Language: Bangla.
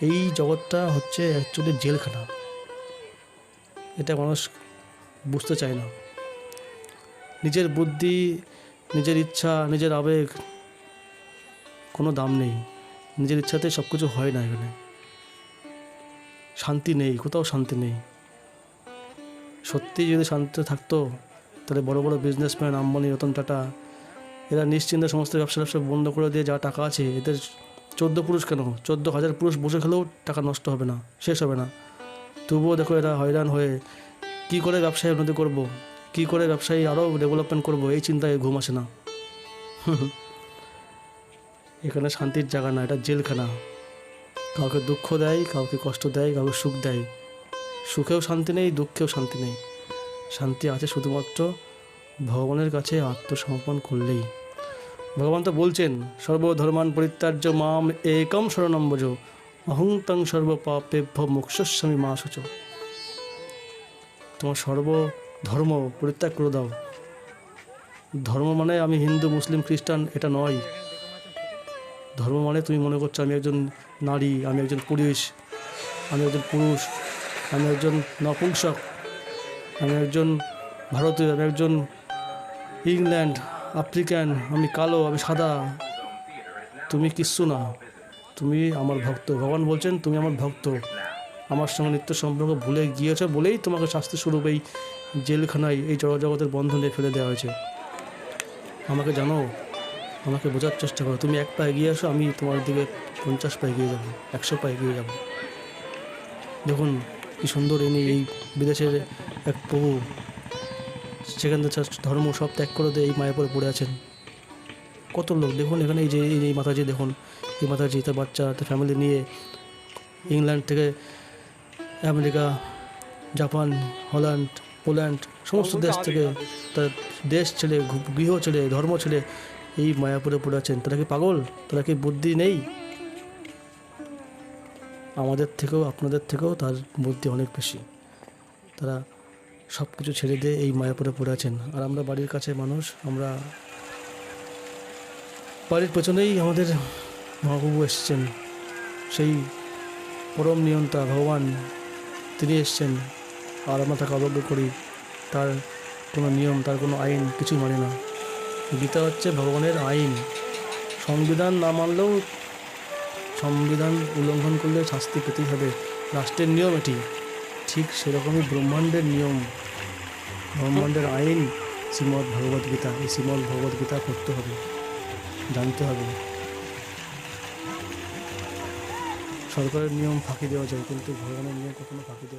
এই জগৎটা হচ্ছে অ্যাকচুয়ালি জেলখানা। এটা মানুষ বুঝতে চায় না। নিজের বুদ্ধি, নিজের ইচ্ছা, নিজের আবেগ কোনো দাম নেই। নিজের ইচ্ছাতে সব কিছু হয় না। এখানে শান্তি নেই, কোথাও শান্তি নেই। সত্যি যদি শান্তি থাকতো তাহলে বড় বড় বিজনেসম্যান আম্বানি, রতন টাটা, এরা নিশ্চিন্তে সমস্ত ব্যবসা বন্ধ করে দিয়ে যা টাকা আছে, এদের 14 পুরুষ কেন 14,000 পুরুষ বসে খেলেও টাকা নষ্ট হবে না, শেষ হবে না। তবুও দেখো এরা হয়রান হয়ে কী করে ব্যবসায় উন্নতি করব, কী করে ব্যবসায়ী আরও ডেভেলপমেন্ট করব, এই চিন্তায় ঘুম আসে না। এখানে শান্তির জায়গা না, এটা জেলখানা। কাউকে দুঃখ দেয়, কাউকে কষ্ট দেয়, কাউকে সুখ দেয়। সুখেও শান্তি নেই, দুঃখেও শান্তি নেই। শান্তি আছে শুধুমাত্র ভগবানের কাছে আত্মসমর্পণ করলেই। ভগবান তো বলছেন, সর্বধর্মান পরিত্যাজ্য মাম একম শরণম ব্রজ অহং তং সর্বপাপেভ্যো মোক্ষয়িষ্যামি মা শুচো। তোমার সর্বধর্ম পরিত্যাগ করে দাও। ধর্ম মানে আমি হিন্দু, মুসলিম, খ্রিস্টান, এটা নয়। ধর্ম মানে তুমি মনে করছো আমি একজন নারী, আমি একজন পুরুষ, আমি একজন নপুংসক, আমি একজন ভারতীয়, আমি একজন ইংল্যান্ড, আফ্রিকান, আমি কালো, আমি সাদা। তুমি কিচ্ছু না, তুমি আমার ভক্ত। ভগবান বলছেন তুমি আমার ভক্ত, আমার সঙ্গে নিত্য সম্পর্ক ভুলে গিয়েছ বলেই তোমাকে শাস্তি স্বরূপ এই জেলখানায়, এই জগতের বন্ধনে ফেলে দেওয়া হয়েছে। আমাকে জানো, আমাকে বোঝার চেষ্টা করো। তুমি 1 পা এগিয়ে আসো, আমি তোমার দিকে 50 পা এগিয়ে যাবো, 100 পা এগিয়ে যাবো। দেখুন কি সুন্দর এই বিদেশের এক প্রভু, সেখান থেকে ধর্ম সব ত্যাগ করে দিয়ে এই মায়াপুরে পড়ে আছেন। কত লোক দেখুন এখানে, এই মাতাজি দেখুন, এই মাতাজি তার বাচ্চা, তার ফ্যামিলি নিয়ে ইংল্যান্ড থেকে আমেরিকা, জাপান, হল্যান্ড, পোল্যান্ড, সমস্ত দেশ থেকে, তার দেশ ছেড়ে, গৃহ ছেড়ে, ধর্ম ছেড়ে এই মায়াপুরে পড়ে আছেন। তারা কি পাগল? তারা কি বুদ্ধি নেই? আমাদের থেকেও, আপনাদের থেকেও তার বুদ্ধি অনেক বেশি। তারা সব কিছু ছেড়ে দিয়ে এই মায়াপুরে পড়ে আছেন। আর আমরা বাড়ির কাছে মানুষ, আমরা বাড়ির পেছনেই আমাদের মহাপ্রভু এসছেন, সেই পরম নিয়ন্তা ভগবান, তিনি এসছেন। আর আমরা তাকে অবজ্ঞা করি, তার কোনো নিয়ম, তার কোনো আইন কিছুই মানি না। গীতা হচ্ছে ভগবানের আইন। সংবিধান না মানলেও, সংবিধান উল্লঙ্ঘন করলে শাস্তি পেতেই হবে, রাষ্ট্রের নিয়ম এটি। ঠিক সেরকমই ব্রহ্মাণ্ডের নিয়ম, ব্রহ্মাণ্ডের আইন শ্রীমদ্ ভগবদ্গীতা। এই শ্রীমদ্ ভগবদ্গীতা পড়তে হবে, জানতে হবে। সরকারের নিয়ম ফাঁকি দেওয়া যায়, কিন্তু ভগবানের নিয়ম কখনো ফাঁকি দেওয়া